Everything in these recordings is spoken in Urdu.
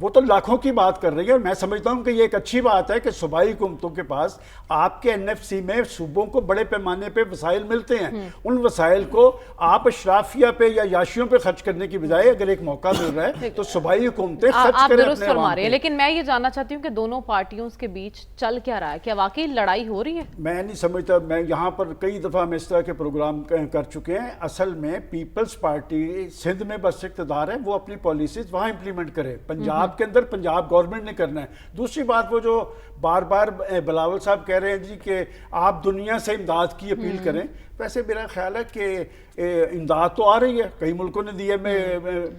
وہ تو لاکھوں کی بات کر رہی ہے، اور میں سمجھتا ہوں کہ یہ ایک اچھی بات ہے کہ صوبائی حکومتوں کے پاس آپ کے NFC میں صوبوں کو بڑے پیمانے پہ وسائل ملتے ہیں، ان وسائل کو آپ اشرافیہ پہ یا یاشیوں پہ خرچ کرنے کی بجائے اگر ایک موقع مل رہا ہے تو صوبائی حکومتیں خرچ آپ کریں درست اپنے فرما عوام رہے ہیں، پہ۔ لیکن میں یہ جاننا چاہتی ہوں کہ دونوں پارٹیوں کے بیچ چل کیا رہا ہے؟ کیا واقعی لڑائی ہو رہی ہے؟ میں نہیں سمجھتا، میں یہاں پر کئی دفعہ ہم اس طرح کے پروگرام کر چکے ہیں۔ اصل میں پیپلز پارٹی سندھ میں بس اقتدار ہے، وہ اپنی پالیسیز وہاں امپلیمنٹ کرے، پنجاب کے اندر پنجاب گورنمنٹ نے کرنا ہے۔ دوسری بات، وہ جو بار بار بلاول صاحب کہہ رہے ہیں جی کہ آپ دنیا سے امداد کی اپیل کریں، ویسے میرا خیال ہے کہ امداد تو آ رہی ہے، کئی ملکوں نے دیے میں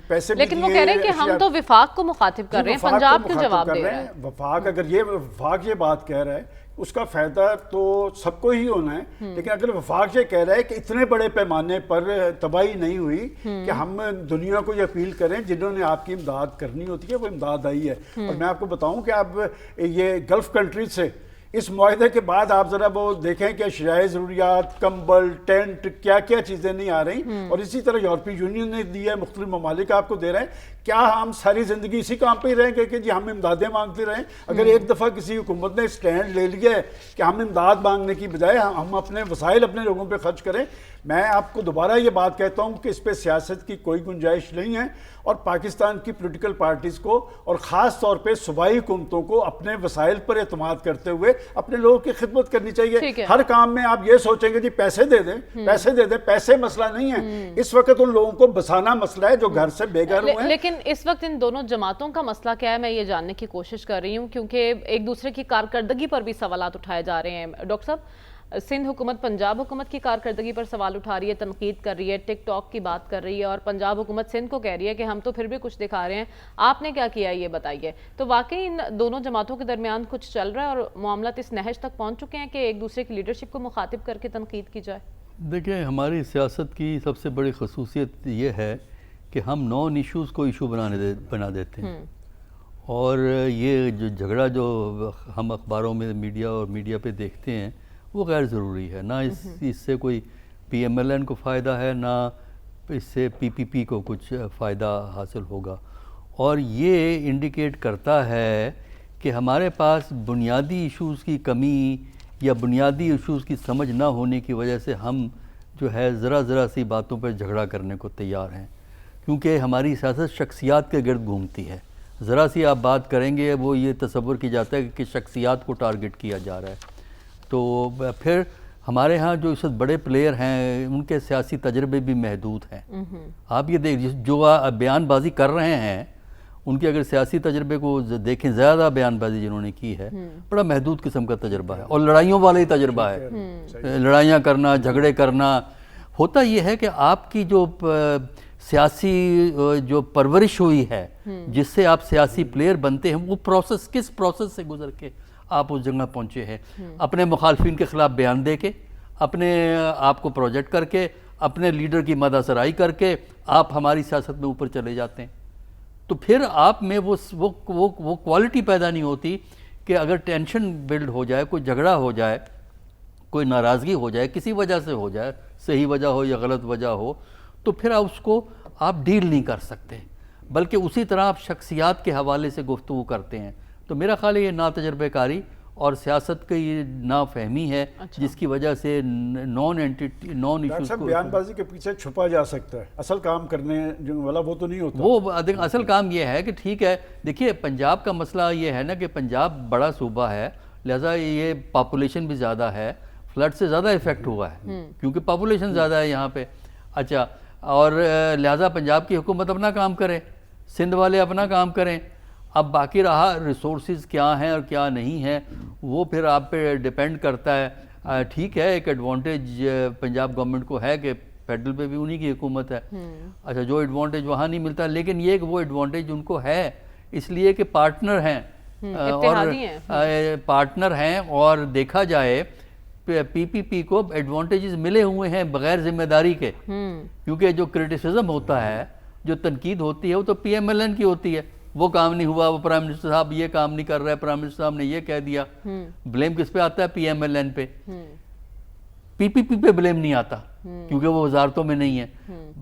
پیسے بھی دیے، لیکن وہ کہہ رہے ہیں کہ ہم تو وفاق کو مخاطب کر رہے ہیں، پنجاب کیوں جواب دے رہے ہیں؟ وفاق اگر وفاق یہ بات کہہ رہا ہے اس کا فائدہ تو سب کو ہی ہونا ہے، لیکن اگر وفاق یہ کہہ رہا ہے کہ اتنے بڑے پیمانے پر تباہی نہیں ہوئی کہ ہم دنیا کو یہ اپیل کریں جنہوں نے آپ کی امداد کرنی ہوتی ہے وہ امداد آئی ہے۔ اور میں آپ کو بتاؤں کہ اب یہ گلف کنٹریز سے اس معاہدے کے بعد آپ ذرا وہ دیکھیں کہ اشیائے ضروریات، کمبل، ٹینٹ، کیا کیا چیزیں نہیں آ رہی، اور اسی طرح یورپی یونین نے دیا ہے، مختلف ممالک آپ کو دے رہے ہیں۔ کیا ہم ساری زندگی اسی کام پہ ہی رہیں گے کہ جی ہم امدادیں مانگتے رہیں؟ اگر ایک دفعہ کسی حکومت نے سٹینڈ لے لیا ہے کہ ہم امداد مانگنے کی بجائے ہم اپنے وسائل اپنے لوگوں پہ خرچ کریں، میں آپ کو دوبارہ یہ بات کہتا ہوں کہ اس پہ سیاست کی کوئی گنجائش نہیں ہے، اور پاکستان کی پولیٹیکل پارٹیز کو اور خاص طور پہ صوبائی حکومتوں کو اپنے وسائل پر اعتماد کرتے ہوئے اپنے لوگوں کی خدمت کرنی چاہیے۔ ہر کام میں آپ یہ سوچیں گے جی پیسے دے دیں، پیسے دے دیں، پیسے مسئلہ نہیں ہے، اس وقت ان لوگوں کو بسانا مسئلہ ہے جو گھر سے بے گھر ہوئے ہیں۔ لیکن اس وقت ان دونوں جماعتوں کا مسئلہ کیا ہے، میں یہ جاننے کی کوشش کر رہی ہوں، کیونکہ ایک دوسرے کی کارکردگی پر بھی سوالات اٹھائے جا رہے ہیں۔ ڈاکٹر صاحب، سندھ حکومت پنجاب حکومت کی کارکردگی پر سوال اٹھا رہی ہے، تنقید کر رہی ہے، ٹک ٹاک کی بات کر رہی ہے، اور پنجاب حکومت سندھ کو کہہ رہی ہے کہ ہم تو پھر بھی کچھ دکھا رہے ہیں، آپ نے کیا کیا یہ بتائیے۔ تو واقعی ان دونوں جماعتوں کے درمیان کچھ چل رہا ہے اور معاملات اس نہج تک پہنچ چکے ہیں کہ ایک دوسرے کی لیڈرشپ کو مخاطب کر کے تنقید کی جائے؟ دیکھیں، ہماری سیاست کی سب سے بڑی خصوصیت یہ ہے کہ ہم نان ایشوز کو ایشو بنا دیتے ہیں، اور یہ جو جھگڑا جو ہم اخباروں میں میڈیا پہ دیکھتے ہیں وہ غیر ضروری ہے، نہ اس سے کوئی PMLN کو فائدہ ہے، نہ اس سے PPP کو کچھ فائدہ حاصل ہوگا، اور یہ انڈیکیٹ کرتا ہے کہ ہمارے پاس بنیادی ایشوز کی کمی یا بنیادی ایشوز کی سمجھ نہ ہونے کی وجہ سے ہم جو ہے ذرا سی باتوں پر جھگڑا کرنے کو تیار ہیں، کیونکہ ہماری سیاست شخصیات کے گرد گھومتی ہے۔ ذرا سی آپ بات کریں گے وہ یہ تصور کی جاتا ہے کہ شخصیات کو ٹارگٹ کیا جا رہا ہے، تو پھر ہمارے ہاں جو اس وقت بڑے پلیئر ہیں ان کے سیاسی تجربے بھی محدود ہیں۔ آپ یہ جو بیان بازی کر رہے ہیں ان کے اگر سیاسی تجربے کو دیکھیں، زیادہ بیان بازی جنہوں نے کی ہے بڑا محدود قسم کا تجربہ ہے، اور لڑائیوں والا ہی تجربہ ہے، لڑائیاں کرنا، جھگڑے کرنا۔ ہوتا یہ ہے کہ آپ کی جو سیاسی جو پرورش ہوئی ہے جس سے آپ سیاسی پلیئر بنتے ہیں، وہ پروسیس کس پروسیس سے گزر کے آپ اس جگہ پہنچے ہیں؟ اپنے مخالفین کے خلاف بیان دے کے، اپنے آپ کو پروجیکٹ کر کے، اپنے لیڈر کی مدح سرائی کر کے آپ ہماری سیاست میں اوپر چلے جاتے ہیں، تو پھر آپ میں وہ کوالٹی پیدا نہیں ہوتی کہ اگر ٹینشن بلڈ ہو جائے، کوئی جھگڑا ہو جائے، کوئی ناراضگی ہو جائے، کسی وجہ سے ہو جائے، صحیح وجہ ہو یا غلط وجہ ہو، تو پھر آپ اس کو آپ ڈیل نہیں کر سکتے، بلکہ اسی طرح آپ شخصیات کے حوالے سے گفتگو کرتے ہیں۔ تو میرا خیال ہے یہ نا تجربہ کاری اور سیاست کی یہ نا فہمی ہے جس کی وجہ سے نان ایشوز کو بیان بازی کے پیچھے چھپا جا سکتا ہے، اصل کام کرنے والا وہ تو نہیں ہوتا۔ وہ اصل کام یہ ہے کہ ٹھیک ہے، دیکھیے پنجاب کا مسئلہ یہ ہے نا کہ پنجاب بڑا صوبہ ہے، لہذا یہ پاپولیشن بھی زیادہ ہے، فلڈ سے زیادہ ایفیکٹ ہوا ہے کیونکہ پاپولیشن زیادہ ہے یہاں پہ۔ اچھا، اور لہذا پنجاب کی حکومت اپنا کام کرے، سندھ والے اپنا کام کریں۔ اب باقی رہا ریسورسز کیا ہیں اور کیا نہیں ہیں، وہ پھر آپ پہ ڈیپینڈ کرتا ہے۔ ٹھیک ہے، ایک ایڈوانٹیج پنجاب گورنمنٹ کو ہے کہ فیڈرل پہ بھی انہی کی حکومت ہے، اچھا جو ایڈوانٹیج وہاں نہیں ملتا، لیکن یہ کہ وہ ایڈوانٹیج ان کو ہے اس لیے کہ پارٹنر ہیں، اور پارٹنر ہیں، اور دیکھا جائے PPP کو ایڈوانٹیجز ملے ہوئے ہیں بغیر ذمہ داری کے، کیونکہ جو کرٹیسزم ہوتا ہے، جو تنقید ہوتی ہے، وہ تو PMLN کی ہوتی ہے، وہ کام نہیں ہوا، وہ پرائم منسٹر صاحب یہ کام نہیں کر رہے، پرائم منسٹر صاحب نے یہ کہہ دیا، بلیم کس پہ آتا ہے؟ PMLN پہ۔ PPP پہ بلیم نہیں آتا کیونکہ وہ وزارتوں میں نہیں ہے،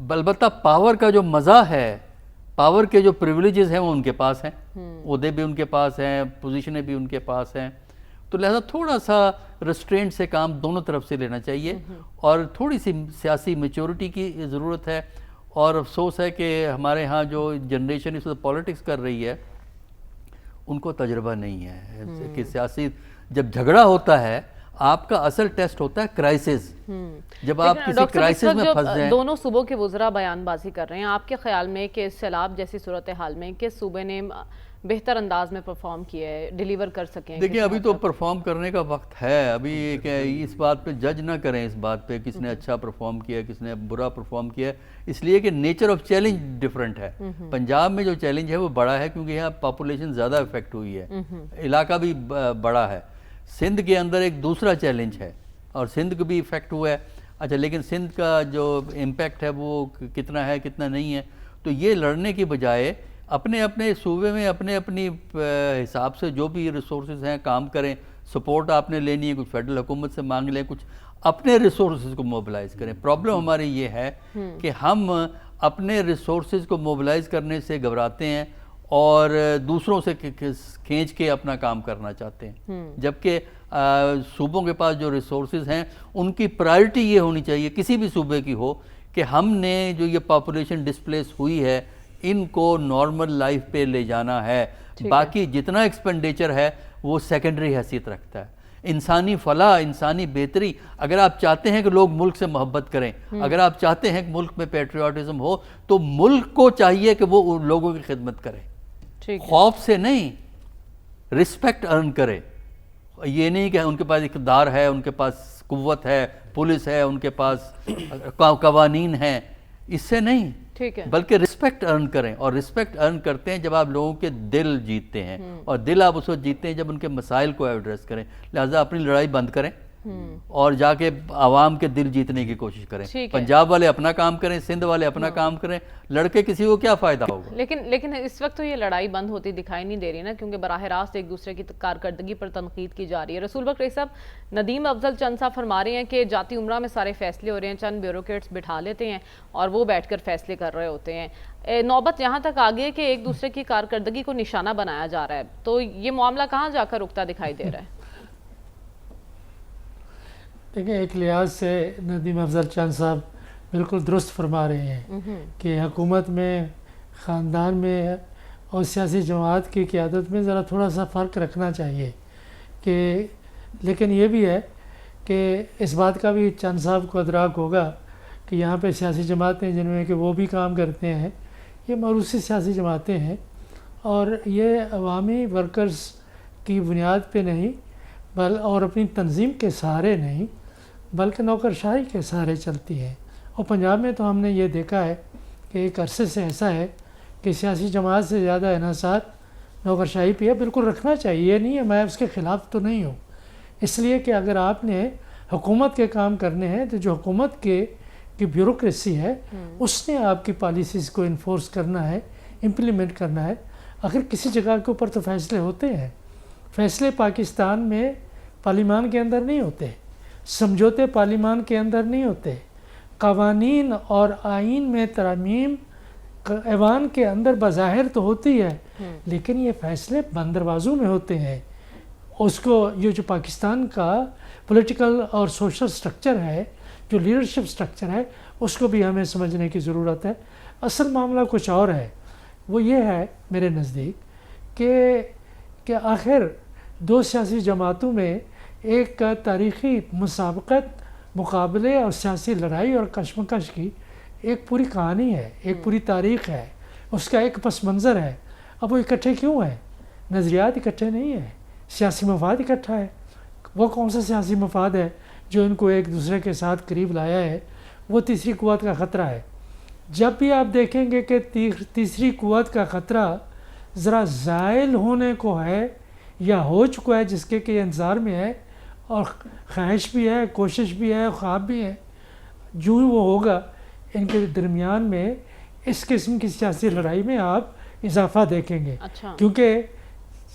البتہ پاور کا جو مزہ ہے، پاور کے جو پریولیجز ہیں وہ ان کے پاس ہیں، عہدے بھی ان کے پاس ہیں، پوزیشنیں بھی ان کے پاس ہیں، تو لہذا تھوڑا سا ریسٹرینٹ سے کام دونوں طرف سے لینا چاہیے، اور تھوڑی سی سیاسی میچورٹی کی ضرورت ہے. اور افسوس ہے کہ ہمارے ہاں جو جنریشن اس وقت پالیٹکس کر رہی ہے ان کو تجربہ نہیں ہے کہ سیاسی جب جھگڑا ہوتا ہے آپ کا اصل ٹیسٹ ہوتا ہے کرائسس. جب آپ کسی کرائسس میں پھنس جائیں. دونوں صوبوں کے وزراء بیان بازی کر رہے ہیں، آپ کے خیال میں کہ سیلاب جیسی صورتحال میں کس صوبے نے بہتر انداز میں پرفارم کیا ہے، ڈیلیور کر سکیں؟ دیکھیں ابھی تو پرفارم کرنے کا وقت ہے، ابھی اس بات پہ جج نہ کریں، اس بات پہ کس نے اچھا پرفارم کیا ہے کس نے برا پرفارم کیا ہے، اس لیے کہ نیچر آف چیلنج ڈیفرنٹ ہے. پنجاب میں جو چیلنج ہے وہ بڑا ہے کیونکہ یہاں پاپولیشن زیادہ افیکٹ ہوئی ہے، علاقہ بھی بڑا ہے. سندھ کے اندر ایک دوسرا چیلنج ہے اور سندھ کو بھی افیکٹ ہوا ہے. اچھا لیکن سندھ کا جو امپیکٹ ہے وہ کتنا ہے کتنا نہیں ہے، تو یہ لڑنے کی بجائے اپنے اپنے صوبے میں اپنے اپنی حساب سے جو بھی ریسورسز ہیں کام کریں. سپورٹ آپ نے لینی ہے، کچھ فیڈرل حکومت سے مانگ لیں، کچھ اپنے ریسورسز کو موبلائز کریں. پرابلم ہماری یہ ہے کہ ہم اپنے ریسورسز کو موبلائز کرنے سے گھبراتے ہیں اور دوسروں سے کھینچ کے اپنا کام کرنا چاہتے ہیں، جبکہ صوبوں کے پاس جو ریسورسز ہیں ان کی پرائرٹی یہ ہونی چاہیے کسی بھی صوبے کی ہو کہ ہم نے جو یہ پاپولیشن ڈسپلیس ہوئی ہے ان کو نارمل لائف پہ لے جانا ہے. باقی جتنا ایکسپینڈیچر ہے وہ سیکنڈری حیثیت رکھتا ہے. انسانی فلاح، انسانی بہتری، اگر آپ چاہتے ہیں کہ لوگ ملک سے محبت کریں، اگر آپ چاہتے ہیں کہ ملک میں پیٹریوٹزم ہو، تو ملک کو چاہیے کہ وہ لوگوں کی خدمت کرے، خوف سے نہیں، رسپیکٹ ارن کرے. یہ نہیں کہ ان کے پاس اقتدار ہے، ان کے پاس قوت ہے، پولیس ہے، ان کے پاس قوانین ہیں، اس سے نہیں، بلکہ رسپیکٹ ارن کریں. اور رسپیکٹ ارن کرتے ہیں جب آپ لوگوں کے دل جیتتے ہیں، اور دل آپ اس وقت جیتتے ہیں جب ان کے مسائل کو ایڈریس کریں. لہٰذا اپنی لڑائی بند کریں اور جا کے عوام کے دل جیتنے کی کوشش کریں. پنجاب والے اپنا کام کریں، سندھ والے اپنا کام کریں، لڑکے کسی کو کیا فائدہ ہوگا؟ لیکن اس وقت تو یہ لڑائی بند ہوتی دکھائی نہیں دے رہی نا، کیونکہ براہ راست ایک دوسرے کی کارکردگی پر تنقید کی جا رہی ہے. رسول بخش صاحب، ندیم افضل چند صاحب فرما رہے ہیں کہ جاتی عمرہ میں سارے فیصلے ہو رہے ہیں، چند بیوروکریٹس بٹھا لیتے ہیں اور وہ بیٹھ کر فیصلے کر رہے ہوتے ہیں. نوبت یہاں تک آ گئی کہ ایک دوسرے کی کارکردگی کو نشانہ بنایا جا رہا ہے، تو یہ معاملہ کہاں جا کر رکتا دکھائی دے رہا ہے؟ دیکھیں، ایک لحاظ سے ندیم افضل چند صاحب بالکل درست فرما رہے ہیں کہ حکومت میں، خاندان میں اور سیاسی جماعت کی قیادت میں ذرا تھوڑا سا فرق رکھنا چاہیے. کہ لیکن یہ بھی ہے کہ اس بات کا بھی چند صاحب کو ادراک ہوگا کہ یہاں پہ سیاسی جماعتیں جن میں کہ وہ بھی کام کرتے ہیں، یہ موروثی سیاسی جماعتیں ہیں، اور یہ عوامی ورکرز کی بنیاد پہ نہیں اور اپنی تنظیم کے سہارے نہیں بلکہ نوکرشاہی کے سہارے چلتی ہیں. اور پنجاب میں تو ہم نے یہ دیکھا ہے کہ ایک عرصے سے ایسا ہے کہ سیاسی جماعت سے زیادہ انحصار نوکرشاہی پہ بالکل رکھنا چاہیے. یہ نہیں ہے، میں اس کے خلاف تو نہیں ہوں، اس لیے کہ اگر آپ نے حکومت کے کام کرنے ہیں تو جو حکومت کی بیوروکریسی ہے اس نے آپ کی پالیسیز کو انفورس کرنا ہے، امپلیمنٹ کرنا ہے. آخر کسی جگہ کے اوپر تو فیصلے ہوتے ہیں. فیصلے پاکستان میں پارلیمان کے اندر نہیں ہوتے، سمجھوتے پارلیمان کے اندر نہیں ہوتے، قوانین اور آئین میں ترامیم ایوان کے اندر بظاہر تو ہوتی ہے لیکن یہ فیصلے بند دروازوں میں ہوتے ہیں. اس کو یہ جو پاکستان کا پولیٹیکل اور سوشل سٹرکچر ہے، جو لیڈرشپ سٹرکچر ہے، اس کو بھی ہمیں سمجھنے کی ضرورت ہے. اصل معاملہ کچھ اور ہے. وہ یہ ہے میرے نزدیک کہ آخر دو سیاسی جماعتوں میں ایک تاریخی مسابقت، مقابلے اور سیاسی لڑائی اور کشمکش کی ایک پوری کہانی ہے، ایک پوری تاریخ ہے، اس کا ایک پس منظر ہے. اب وہ اکٹھے کیوں ہیں؟ نظریات اکٹھے نہیں ہیں، سیاسی مفاد اکٹھا ہے. وہ کون سا سیاسی مفاد ہے جو ان کو ایک دوسرے کے ساتھ قریب لایا ہے؟ وہ تیسری قوت کا خطرہ ہے. جب بھی آپ دیکھیں گے کہ تیسری قوت کا خطرہ ذرا زائل ہونے کو ہے یا ہو چکا ہے، جس کے کہ انتظار میں ہے، اور خواہش بھی ہے، کوشش بھی ہے، خواب بھی ہے، جو وہ ہوگا ان کے درمیان میں اس قسم کی سیاسی لڑائی میں آپ اضافہ دیکھیں گے. کیونکہ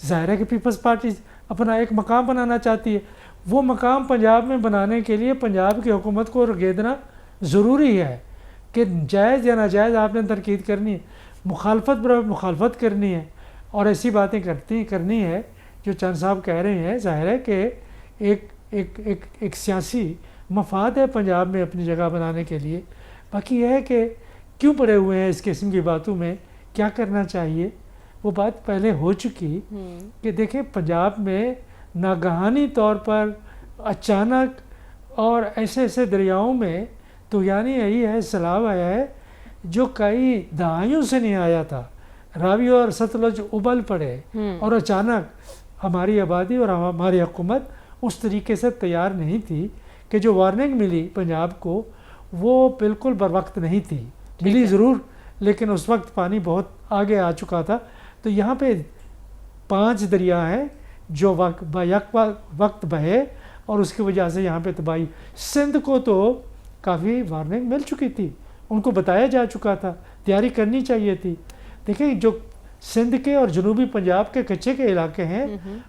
ظاہر ہے کہ پیپلز پارٹی اپنا ایک مقام بنانا چاہتی ہے. وہ مقام پنجاب میں بنانے کے لیے پنجاب کی حکومت کو رگیدنا ضروری ہے کہ جائز یا ناجائز آپ نے تنقید کرنی ہے، مخالفت برابر مخالفت کرنی ہے، اور ایسی باتیں کرنی ہے جو چند صاحب کہہ رہے ہیں. ظاہر ہے کہ ایک سیاسی مفاد ہے پنجاب میں اپنی جگہ بنانے کے لیے. باقی یہ ہے کہ کیوں پڑے ہوئے ہیں اس قسم کی باتوں میں, کیا کرنا چاہیے, وہ بات پہلے ہو چکی کہ دیکھیں پنجاب میں ناگہانی طور پر اچانک اور ایسے دریاؤں میں تو یعنی یہی ہے سیلاب آیا ہے جو کئی دہائیوں سے نہیں آیا تھا. راوی اور ستلج ابل پڑے اور اچانک ہماری آبادی اور ہماری حکومت اس طریقے سے تیار نہیں تھی کہ جو وارننگ ملی پنجاب کو وہ بالکل بر وقت نہیں تھی. ملی ضرور لیکن اس وقت پانی بہت آگے آ چکا تھا. تو یہاں پہ 5 دریا ہیں جو یک وقت بہے اور اس کی وجہ سے یہاں پہ تباہی. سندھ کو تو کافی وارننگ مل چکی تھی, ان کو بتایا جا چکا تھا, تیاری کرنی چاہیے تھی. دیکھیں جو سندھ کے اور جنوبی پنجاب کے کچے کے علاقے ہیں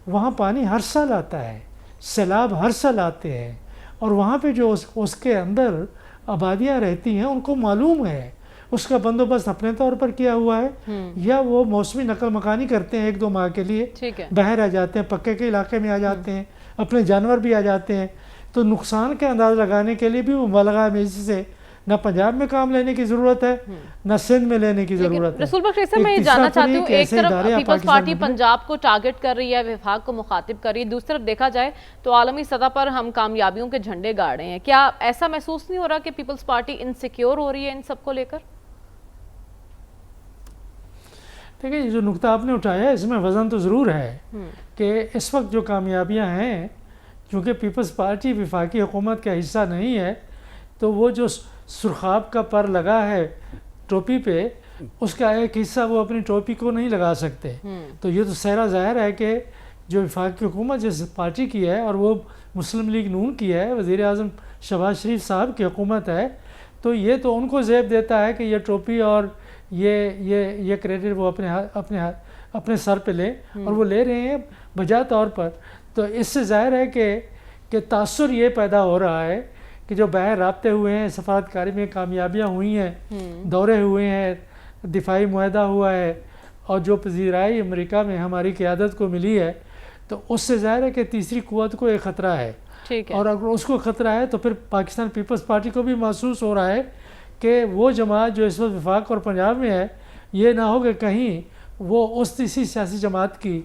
وہاں پانی ہر سال آتا ہے, سیلاب ہر سال آتے ہیں, اور وہاں پہ جو اس کے اندر آبادیاں رہتی ہیں ان کو معلوم ہے اس کا بندوبست اپنے طور پر کیا ہوا ہے یا وہ موسمی نقل مکانی کرتے ہیں 1-2 ماہ کے لیے, باہر آ جاتے ہیں, پکے کے علاقے میں آ جاتے ہیں, اپنے جانور بھی آ جاتے ہیں. تو نقصان کا انداز لگانے کے لیے بھی مبالغہ میزی سے نہ پنجاب میں کام لینے کی ضرورت ہے نہ سندھ میں لینے کی ضرورت ہے. رسول بخش صاحب میں یہ جاننا چاہتی ہوں, ایک طرف پیپلز پارٹی پنجاب کو ٹارگٹ کر رہی ہے, وفاق کو مخاطب کر رہی ہے, دوسری طرف دیکھا جائے تو عالمی سطح پر ہم کامیابیوں کے جھنڈے گاڑ رہے ہیں. کیا ایسا محسوس نہیں ہو رہا کہ پیپلز پارٹی انسیکیور ہو رہی ہے ان سب کو لے کر؟ دیکھیں یہ جو نقطہ آپ نے اٹھایا ہے اس میں وزن تو ضرور ہے کہ اس وقت جو کامیابیاں ہیں چونکہ پیپلز پارٹی وفاقی حکومت کا حصہ نہیں ہے تو وہ جو سرخاب کا پر لگا ہے ٹوپی پہ اس کا ایک حصہ وہ اپنی ٹوپی کو نہیں لگا سکتے. تو یہ تو صحرا ظاہر ہے کہ جو وفاقی حکومت جس پارٹی کی ہے اور وہ مسلم لیگ نون کی ہے, وزیر اعظم شہباز شریف صاحب کی حکومت ہے, تو یہ تو ان کو زیب دیتا ہے کہ یہ ٹوپی اور یہ کریڈٹ وہ اپنے سر پہ لیں, اور وہ لے رہے ہیں بجا طور پر. تو اس سے ظاہر ہے کہ تاثر یہ پیدا ہو رہا ہے کہ جو باہر رابطے ہوئے ہیں, سفارتکاری میں کامیابیاں ہوئی ہیں, دورے ہوئے ہیں, دفاعی معاہدہ ہوا ہے, اور جو پذیرائی امریکہ میں ہماری قیادت کو ملی ہے, تو اس سے ظاہر ہے کہ تیسری قوت کو ایک خطرہ ہے. اور اگر اس کو خطرہ ہے تو پھر پاکستان پیپلز پارٹی کو بھی محسوس ہو رہا ہے کہ وہ جماعت جو اس وقت وفاق اور پنجاب میں ہے یہ نہ ہو کہ کہیں وہ اس تیسری سیاسی جماعت کی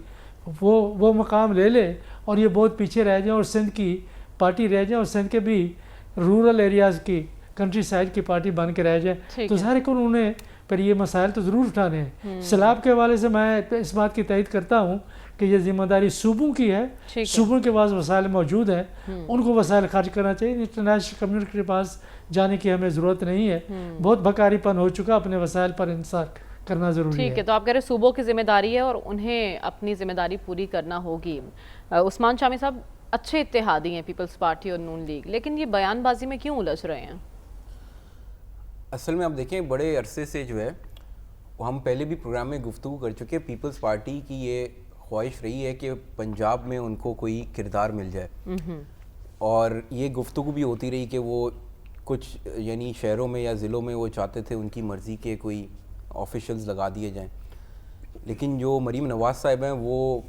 وہ مقام لے لے اور یہ بہت پیچھے رہ جائیں اور سندھ کی پارٹی رہ جائیں اور سندھ کے بھی رورل ایریاز کی کنٹری سائڈ کی پارٹی بن کے رہ جائیں. تو ظاہر ہے کہ انہوں نے پر یہ مسائل تو ضرور اٹھانے ہیں. سیلاب کے حوالے سے میں اس بات کی تائید کرتا ہوں کہ یہ ذمہ داری صوبوں کی ہے, صوبوں کے پاس وسائل موجود ہیں, ان کو وسائل خرچ کرنا چاہیے. انٹرنیشنل کمیونٹی کے پاس جانے کی ہمیں ضرورت نہیں ہے, بہت بھکاری پن ہو چکا, اپنے وسائل پر انحصار کرنا ضروری ہے. ٹھیک ہے, تو آپ کہہ رہے ہیں صوبوں کی ذمہ داری ہے اور انہیں اپنی ذمہ داری پوری کرنا ہوگی. عثمان شامی صاحب اچھے اتحادی ہیں پیپلز پارٹی اور نون لیگ, لیکن یہ بیان بازی میں کیوں الجھ رہے ہیں؟ اصل میں آپ دیکھیں بڑے عرصے سے جو ہے ہم پہلے بھی پروگرام میں گفتگو کر چکے, پیپلز پارٹی کی یہ خواہش رہی ہے کہ پنجاب میں ان کو کوئی کردار مل جائے, اور یہ گفتگو بھی ہوتی رہی کہ وہ کچھ یعنی شہروں میں یا ضلعوں میں وہ چاہتے تھے ان کی مرضی کے کوئی آفیشلز لگا دیے جائیں. لیکن جو مریم نواز صاحب ہیں وہ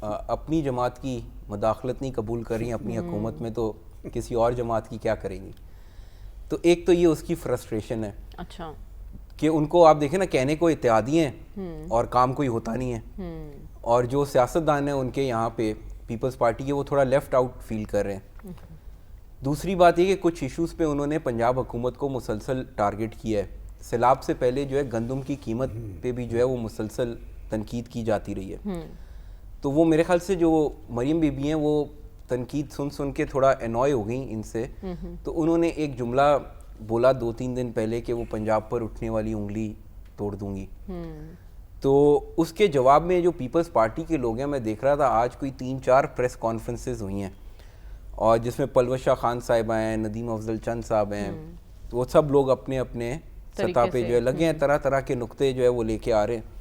اپنی جماعت کی مداخلت نہیں قبول کر رہی ہیں اپنی حکومت میں, تو کسی اور جماعت کی کیا کریں گی. تو ایک تو یہ اس کی فرسٹریشن ہے اچھا کہ ان کو آپ دیکھیں نا کہنے کو اتحادی ہیں اور کام کوئی ہوتا نہیں ہے, اور جو سیاستدان ہیں ان کے یہاں پہ پیپلز پارٹی کے وہ تھوڑا لیفٹ آؤٹ فیل کر رہے ہیں. دوسری بات یہ کہ کچھ ایشوز پہ انہوں نے پنجاب حکومت کو مسلسل ٹارگٹ کیا ہے. سیلاب سے پہلے جو ہے گندم کی قیمت پہ بھی جو ہے وہ مسلسل تنقید کی جاتی رہی ہے. تو وہ میرے خیال سے جو مریم بی بی ہیں وہ تنقید سن کے تھوڑا انوائے ہو گئیں ان سے, تو انہوں نے ایک جملہ بولا 2-3 دن پہلے کہ وہ پنجاب پر اٹھنے والی انگلی توڑ دوں گی. تو اس کے جواب میں جو پیپلز پارٹی کے لوگ ہیں, میں دیکھ رہا تھا آج کوئی 3-4 پریس کانفرنسز ہوئی ہیں, اور جس میں پلوشہ خان صاحب ہیں, ندیم افضل چند صاحب ہیں, وہ سب لوگ اپنے اپنے سطح پہ جو ہے لگے ہیں, طرح طرح کے نقطے جو ہے وہ لے کے آ رہے ہیں.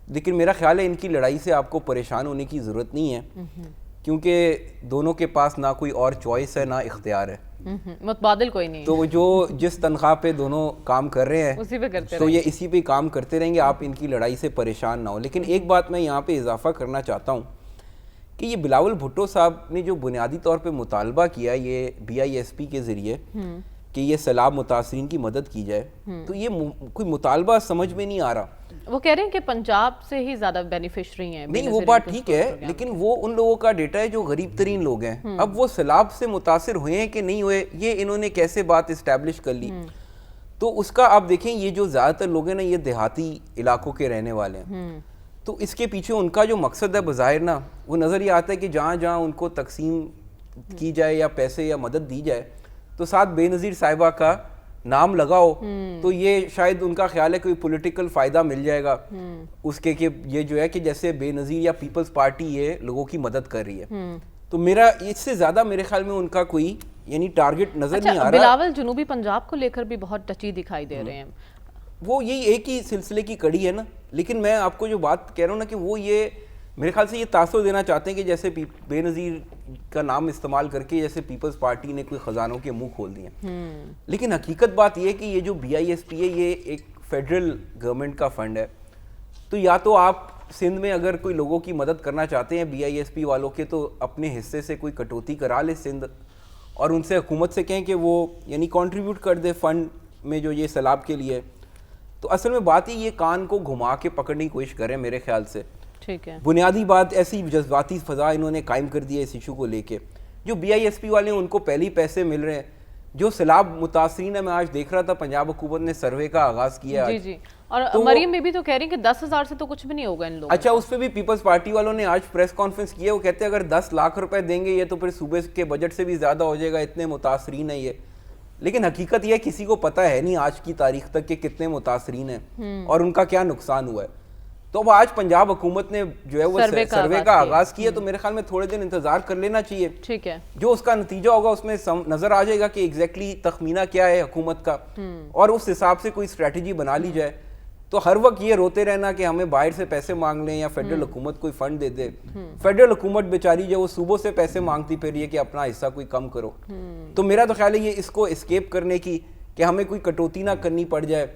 لیکن میرا خیال ہے ان کی لڑائی سے آپ کو پریشان ہونے کی ضرورت نہیں ہے, کیونکہ دونوں کے پاس نہ کوئی اور چوائس ہے نہ اختیار ہے. متبادل کوئی نہیں تو جو جس تنخواہ پہ دونوں کام کر رہے ہیں اسی پہ کرتے تو یہ اسی پہ کام کرتے رہیں گے, آپ ان کی لڑائی سے پریشان نہ ہو. لیکن ایک بات میں یہاں پہ اضافہ کرنا چاہتا ہوں کہ یہ بلاول بھٹو صاحب نے جو بنیادی طور پہ مطالبہ کیا یہ BISP کے ذریعے کہ یہ سیلاب متاثرین کی مدد کی جائے, تو یہ کوئی مطالبہ سمجھ میں نہیں آ رہا. وہ کہہ رہے ہیں کہ پنجاب سے ہی زیادہ بینیفیشری ہیں. نہیں وہ بات ٹھیک ہے, لیکن وہ ان لوگوں کا ڈیٹا ہے جو غریب ترین لوگ ہیں. اب وہ سیلاب سے متاثر ہوئے ہیں کہ نہیں ہوئے, یہ انہوں نے کیسے بات اسٹیبلش کر لی. تو اس کا آپ دیکھیں یہ جو زیادہ تر لوگ ہیں نا یہ دیہاتی علاقوں کے رہنے والے ہیں, تو اس کے پیچھے ان کا جو مقصد ہے بظاہر نا وہ نظر یہ آتا ہے کہ جہاں جہاں ان کو تقسیم کی جائے یا پیسے یا مدد دی جائے تو ساتھ بے نظیر صاحبہ کا نام لگاؤ, تو یہ شاید ان کا خیال ہے کوئی پولیٹیکل فائدہ مل جائے گا اس کے کہ یہ جو ہے کہ جیسے بے نظیر یا پیپلز پارٹی یہ لوگوں کی مدد کر رہی ہے. تو میرا اس سے زیادہ میرے خیال میں ان کا کوئی یعنی ٹارگٹ نظر نہیں آ رہا. بلاول جنوبی پنجاب کو لے کر بھی بہت ٹچی دکھائی دے رہے ہیں. وہ یہی ایک ہی سلسلے کی کڑی ہے نا, لیکن میں آپ کو جو بات کہہ رہا ہوں نا کہ وہ یہ میرے خیال سے یہ تاثر دینا چاہتے ہیں کہ جیسے بے نظیر کا نام استعمال کر کے جیسے پیپلز پارٹی نے کوئی خزانوں کے منہ کھول دیے. لیکن حقیقت بات یہ ہے کہ یہ جو BISP ہے یہ ایک فیڈرل گورنمنٹ کا فنڈ ہے, تو یا تو آپ سندھ میں اگر کوئی لوگوں کی مدد کرنا چاہتے ہیں BISP والوں کے تو اپنے حصے سے کوئی کٹوتی کرا لے سندھ, اور ان سے حکومت سے کہیں کہ وہ یعنی کنٹریبیوٹ کر دے فنڈ میں جو یہ سیلاب کے لیے. تو اصل میں بات ہی یہ کان کو گھما کے پکڑنے کی کوشش کریں میرے خیال سے. ٹھیک ہے, بنیادی بات ایسی جذباتی فضا انہوں نے قائم کر دی ہے اس ایشو کو لے کے. جو BISP والے ہیں ان کو پہلے ہی پیسے مل رہے ہیں. جو سیلاب متاثرین ہے, میں آج دیکھ رہا تھا پنجاب حکومت نے سروے کا آغاز کیا ہے. جی اور مریم بی تو کہہ رہی ہیں کہ 10,000 سے تو کچھ بھی نہیں ہوگا ان لوگوں. اچھا, اس پہ بھی پیپلز پارٹی والوں نے آج پریس کانفرنس کی ہے. وہ کہتے ہیں اگر 10 لاکھ روپے دیں گے یہ تو پھر صوبے کے بجٹ سے بھی زیادہ ہو جائے گا, اتنے متاثرین ہیں یہ. لیکن حقیقت یہ کسی کو پتہ ہے نہیں آج کی تاریخ تک کہ کتنے متاثرین ہیں اور ان کا کیا نقصان ہوا ہے. تو اب آج پنجاب حکومت نے جو ہے وہ سروے کا آغاز کیا, تو میرے خیال میں تھوڑے دن انتظار کر لینا چاہیے. ٹھیک ہے, جو اس کا نتیجہ ہوگا اس میں نظر آ جائے گا کہ ایگزیکٹلی تخمینہ کیا ہے حکومت کا, اور اس حساب سے کوئی اسٹریٹجی بنا لی جائے. تو ہر وقت یہ روتے رہنا کہ ہمیں باہر سے پیسے مانگ لیں یا فیڈرل حکومت کوئی فنڈ دے دے. فیڈرل حکومت بیچاری جو وہ صوبوں سے پیسے مانگتی پھر یہ کہ اپنا حصہ کوئی کم کرو. تو میرا تو خیال ہے یہ اس کو اسکیپ کرنے کی کہ ہمیں کوئی کٹوتی نہ کرنی پڑ جائے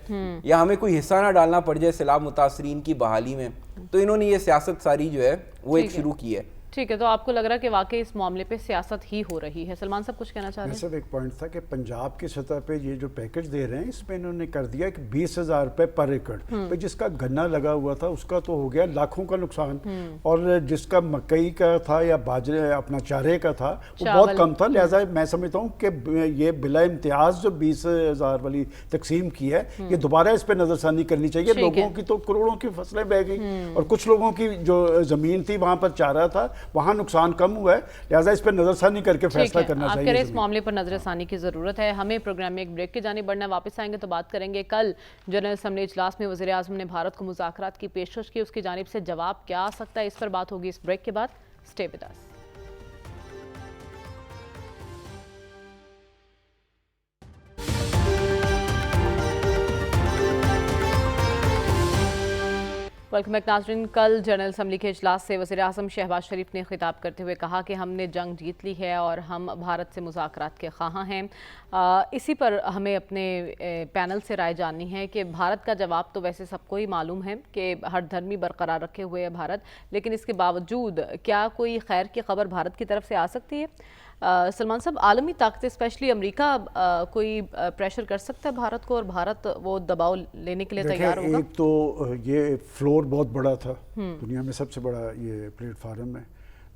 یا ہمیں کوئی حصہ نہ ڈالنا پڑ جائے سیلاب متاثرین کی بحالی میں, تو انہوں نے یہ سیاست ساری جو ہے وہ ایک شروع کی ہے. ٹھیک ہے, تو آپ کو لگ رہا ہے کہ واقعی اس معاملے پہ سیاست ہی ہو رہی ہے. سلمان صاحب کچھ کہنا چاہ رہے ہیں؟ صرف ایک پوائنٹ تھا کہ پنجاب کی سطح پہ یہ جو پیکج دے رہے ہیں اس میں انہوں نے کر دیا کہ 20,000 روپے پر ایکڑ, جس کا گنا لگا ہوا تھا اس کا تو ہو گیا لاکھوں کا نقصان, اور جس کا مکئی کا تھا یا باجرے اپنا چارے کا تھا وہ بہت کم تھا. لہٰذا میں سمجھتا ہوں کہ یہ بلا امتیاز جو 20,000 والی تقسیم کی ہے یہ دوبارہ اس پہ نظر ثانی کرنی چاہیے. لوگوں کی تو کروڑوں کی فصلیں بہ گئی اور کچھ لوگوں کی جو زمین تھی وہاں پر چارہ تھا وہاں نقصان کم ہوا ہے, لہٰذا اس پہ نظر ثانی کر کے فیصلہ کرنا چاہیے. آپ کہہ رہے اس معاملے پر نظر ثانی کی ضرورت ہے. ہمیں پروگرام میں ایک بریک کی جانب بڑھنا ہے, واپس آئیں گے تو بات کریں گے کل جنرل اسمبلی اجلاس میں وزیر اعظم نے بھارت کو مذاکرات کی پیشکش کی, اس کی جانب سے جواب کیا آ سکتا ہے, اس پر بات ہوگی اس بریک کے بعد. Stay with us. Welcome back ناظرین. کل جنرل اسمبلی کے اجلاس سے وزیر اعظم شہباز شریف نے خطاب کرتے ہوئے کہا کہ ہم نے جنگ جیت لی ہے اور ہم بھارت سے مذاکرات کے خواہاں ہیں. اسی پر ہمیں اپنے پینل سے رائے جاننی ہے کہ بھارت کا جواب تو ویسے سب کو ہی معلوم ہے کہ ہر دھرمی برقرار رکھے ہوئے ہے بھارت, لیکن اس کے باوجود کیا کوئی خیر کی خبر بھارت کی طرف سے آ سکتی ہے؟ سلمان صاحب, عالمی طاقتیں اسپیشلی امریکہ کوئی پریشر کر سکتا ہے بھارت کو اور بھارت وہ دباؤ لینے کے لیے تیار ہوگا؟ ایک تو یہ فلور بہت بڑا تھا, دنیا میں سب سے بڑا یہ پلیٹ فارم ہے.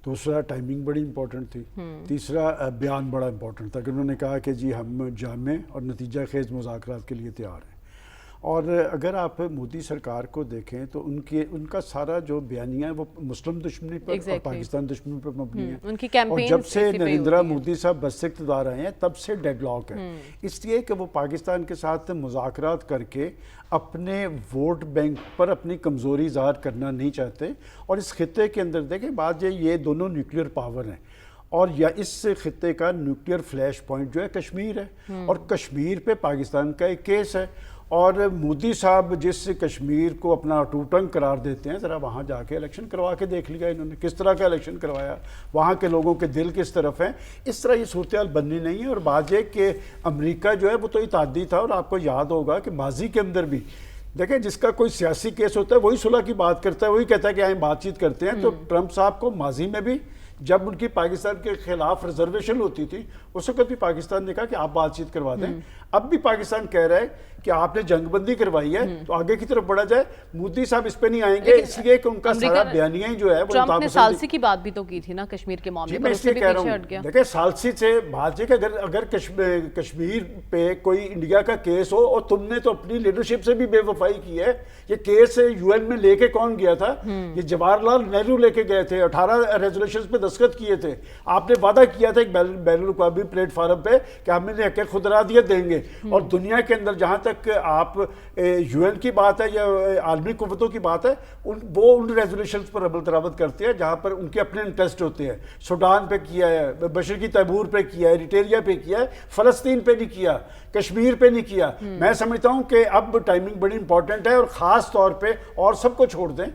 دوسرا ٹائمنگ بڑی امپورٹنٹ تھی. تیسرا بیان بڑا امپورٹنٹ تھا کہ انہوں نے کہا کہ جی ہم جامع اور نتیجہ خیز مذاکرات کے لیے تیار ہیں. اور اگر آپ مودی سرکار کو دیکھیں تو ان کا سارا جو بیانیہ ہے وہ مسلم دشمنی پر اور پاکستان دشمنی پر مبنی ہے. اور جب سے نریندرا مودی صاحب بس اقتدار آئے ہیں تب سے ڈیڈ لاک ہے, اس لیے کہ وہ پاکستان کے ساتھ مذاکرات کر کے اپنے ووٹ بینک پر اپنی کمزوری ظاہر کرنا نہیں چاہتے. اور اس خطے کے اندر دیکھیں بات یہ دونوں نیوکلیئر پاور ہیں, اور یا اس خطے کا نیوکلیئر فلیش پوائنٹ جو ہے کشمیر ہے, اور کشمیر پہ پاکستان کا ایک کیس ہے. اور مودی صاحب جس کشمیر کو اپنا ٹوٹنگ قرار دیتے ہیں، ذرا وہاں جا کے الیکشن کروا کے دیکھ لیا انہوں نے کس طرح کا الیکشن کروایا، وہاں کے لوگوں کے دل کس طرف ہیں. اس طرح یہ صورتحال بننی نہیں ہے. اور بات یہ کہ امریکہ جو ہے وہ تو اتحادی تھا، اور آپ کو یاد ہوگا کہ ماضی کے اندر بھی دیکھیں جس کا کوئی سیاسی کیس ہوتا ہے وہی صلح کی بات کرتا ہے، وہی کہتا ہے کہ آئیں بات چیت کرتے ہیں. تو ٹرمپ صاحب کو ماضی میں بھی جب ان کی پاکستان کے خلاف ریزرویشن ہوتی تھی اس وقت بھی پاکستان نے کہا کہ آپ بات چیت کروا دیں. اب بھی پاکستان کہہ رہا ہے کہ آپ نے جنگ بندی کروائی ہے تو آگے کی طرف بڑھا جائے. مودی صاحب اس پہ نہیں آئیں گے اس لیے کہ ان کا سارا بیانیہ ہی جو ہے وہ ٹرمپ نے ثالثی کی بات بھی تو کی تھی نا کشمیر کے معاملے پر، اس سے بھی پیچھے ہٹ گیا. دیکھیں ثالثی سے بات یہ کہ اگر کشمیر پہ کوئی انڈیا کا کیس ہو اور تم نے تو اپنی لیڈرشپ سے بھی بے وفائی کی ہے. یہ کیس یو این میں لے کے کون گیا تھا؟ یہ جواہر لال نہرو لے کے گئے تھے، 18 ریزولوشنز پہ دستخط کیے تھے. آپ نے وعدہ کیا تھا ایک بین الاقوامی پلیٹ فارم پہ کہ ہم انہیں حق خودارادیت دیں گے. اور دنیا کے اندر جہاں تک آپ یو این کی بات ہے یا عالمی قوتوں کی بات ہے، وہ ان ریزولوشنز پر عمل درآمد کرتے ہیں جہاں پر ان کے اپنے انٹرسٹ ہوتے ہیں. سوڈان پہ کیا ہے، مشرقی تیمور پہ کیا ہے، ایریٹریا پہ کیا ہے، فلسطین پہ نہیں کیا، کشمیر پہ نہیں کیا. میں سمجھتا ہوں کہ اب ٹائمنگ بڑی امپورٹنٹ ہے، اور خاص طور پہ اور سب کو چھوڑ دیں.